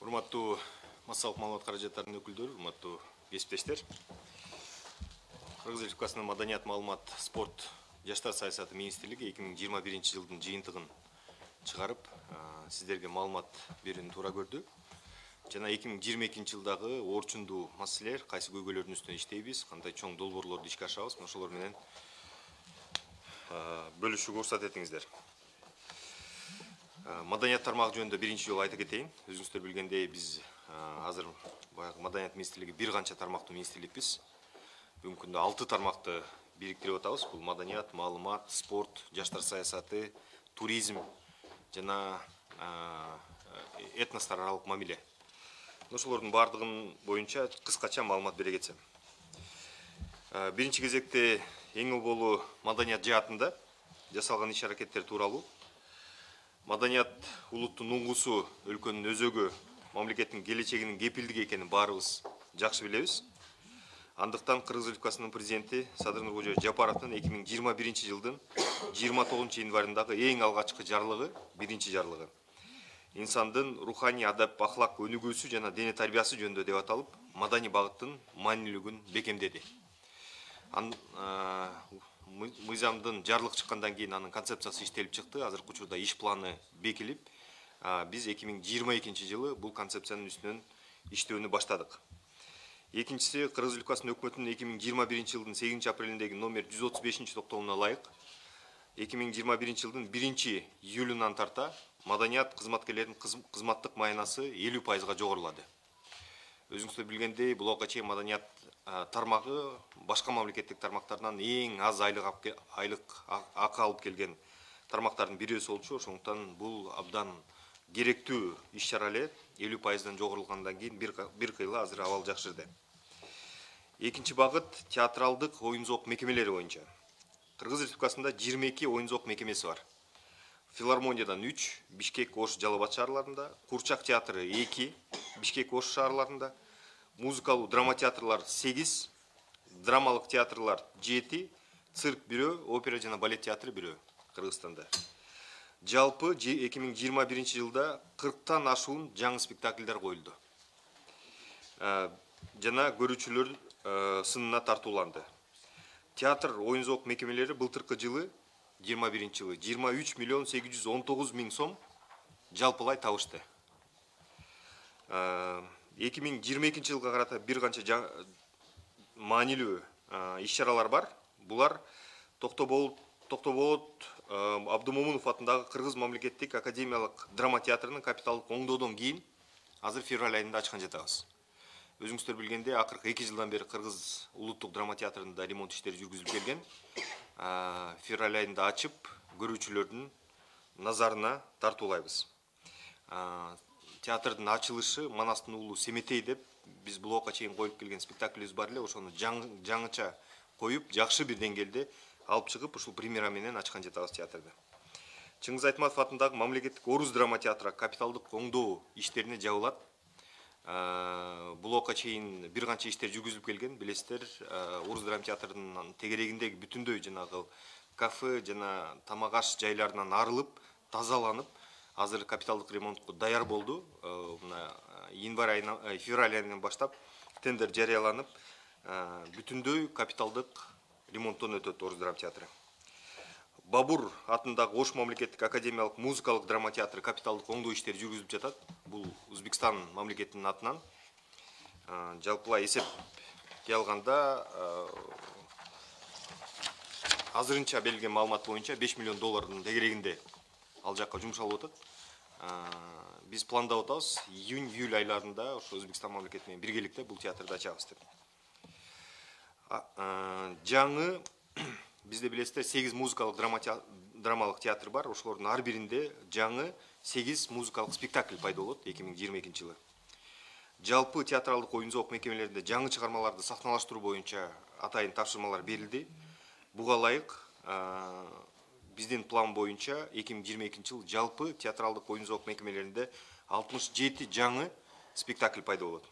Урматтуу массалык маалымат каражаттарынын өкүлдөрү, урматтуу кесиптештер. Кыргыз Республикасынын Маданият, маалымат, спорт, жаштар саясаты министрлиги 2021-жылдын жыйынтыгын чыгарып, сиздерге маалымат берүүнү туура көрдү. Жана 2022-жылдагы орчундуу маселелер, кайсы көйгөйлөрдүн үстүнө иштейбиз, кандай чоң долбоорлорду ишке ашабыз, ошолор менен бөлүшүүгө уруксат этиңиздер. Маданият тармагы жөнүндө биринчи жолу айта кетейин. Өзүңүздөр билгендей, биз азыр Маданият министрлиги бир канча тармактуу министрликпиз. Бүгүнкү күндө 6 тармакты бириктирип атабыз. Бул маданият, маалымат, спорт, жаштар саясаты, туризм жана этностор аралык мамиле. Ошолордун бардыгын боюнча кыскача маалымат бере кетсем. Биринчи кезекте эң болуу маданият жаатында жасалган иш-аракеттер тууралуу. Маданият улуттун уңгусу, өлкөнүн өзөгү, мамлекеттин келечегинин кепилдиги экенин баарыбыз жакшы билебиз. Андыктан Кыргыз Республикасынын президенти Садыр Нуркожоевич Жапаровдун 2021-жылдын 29-январындагы эң алгачкы жарлыгы, биринчи жарлыгы, инсандын руханий адап, ахлак өнүгүүсү жана дене тарбиясы жөнүндө деп аталып, маданий багыттын маанилүүлүгүн бекемдеди. Мыйзамдын жарлык чыккандан кийин анын концепциясы иштелип чыкты. Азыркы учурда иш планы бекилип, биз 2022-жылы бул концепциянын үстүнөн иштөөнү баштадык. Экинчиси, Кыргыз Республикасынын өкмөтүнүн 2021-жылдын 8-апрелиндеги номер 135-токтомуна ылайык 2021-жылдын 1-июлунан тарта маданият кызматкерлеринин кызматтык маянасы 50%-га жогорулады. Өзүңүздөр билгендей, булга чейин маданият тармагы башка мамлекеттик тармактардан эң аз айлык акы алып келген тармактардын бирөөсү болчу. Ошондуктан бул абдан керектүү иш-чара эле. 50%-дан жогорулгандан кийин бир кыйла азыр абал жакшырды. Экинчи багыт театралдык оюн-зоок мекемелери боюнча. Кыргыз Республикасында 22 оюн-зоок мекемеси бар. Филармониядан 3, Бишкек, Ош, Жалал Абад шаарларында, Курчак театры 2, Бишкек, Ош шаарларында, музыкалуу драма театрлар 8, драмалык театрлар 7, цирк 1, опера жана балет театры 1 Кыргызстанда. Жалпы 2021-жылда 40тан ашуун жаңы спектакльдер коюлду. Жана көрүүчүлөр сынына тартууланды. Театр оюн-зоок мекемелери былтыркы жылы 21-жылы 23 миллион 819 миң сом жалпылай табышты. 2022-жылга карата бир канча маанилүү иш-чаралар бар. Булар Токтоболот Абдумомунов атындагы Кыргыз мамлекеттик академиялык драма театрынын капиталдык оңдоодон кийин азыр февраль айында ачкан жатабыз. Өзүңүздөр билгендей, акыркы 2 жылдан бери Кыргыз улуттук драма театрында ремонт иштери жүргүзүлүп келген. Февраль айында ачып, көрүүчүлөрдүн назарына тартуулайбыз. Театрдын ачылышы Манастын уулу Семетей деп биз булга чейин коюп келген спектаклибиз бар эле, ошону жаңыча коюп, жакшы бир деңгээлде алып чыгып, ушул премьера менен ачкан жатабыз театрды. Чыңгыз Айтматов атындагы мамлекеттик Орус драма театры капиталдык оңдоо иштерине жабылат. Булга чейин бир канча иштер жүргүзүлүп келген. Билесиздер, Орус драма театрынын тегерегиндеги бүтүндөй жанагы кафе жана тамак аш жайларынан арылып, тазаланып, азыр капиталдык ремонтко даяр болду. Февраль айынан баштап тендер жарыяланып, бүтүндөй капиталдык ремонттон өтөт Орус драма театры. Бабур атындагы Ош мамлекеттик академиялык музыкалык драма театры капиталдык оңдоо иштери жүргүзүлүп жатат. Бул Өзбекстан мамлекетинин атынан. Жалпылай эсепке алганда азырынча берилген маалымат боюнча 5 миллион доллардын тегерегинде ал жакка жумшалып атат. Биз пландап атабыз, июнь-июль айларында ошо Өзбекстан мамлекети менен биргеликте бул театрды ачабыз деп. Жаңы бизде билесиздер 8 музыкалык драмалык театр бар. Ошолордун ар биринде жаңы 8 музыкалык спектакль пайда болот 2022-жылы. Жалпы театралдык оюн-зоок мекемелеринде жаңы чыгармаларды сахналаштыруу боюнча атайын тапшырмалар берилди. Буга ылайык биздин план боюнча 2022-жыл жалпы театралдык оюн-зоок мекемелеринде 67 жаңы спектакль пайда болот.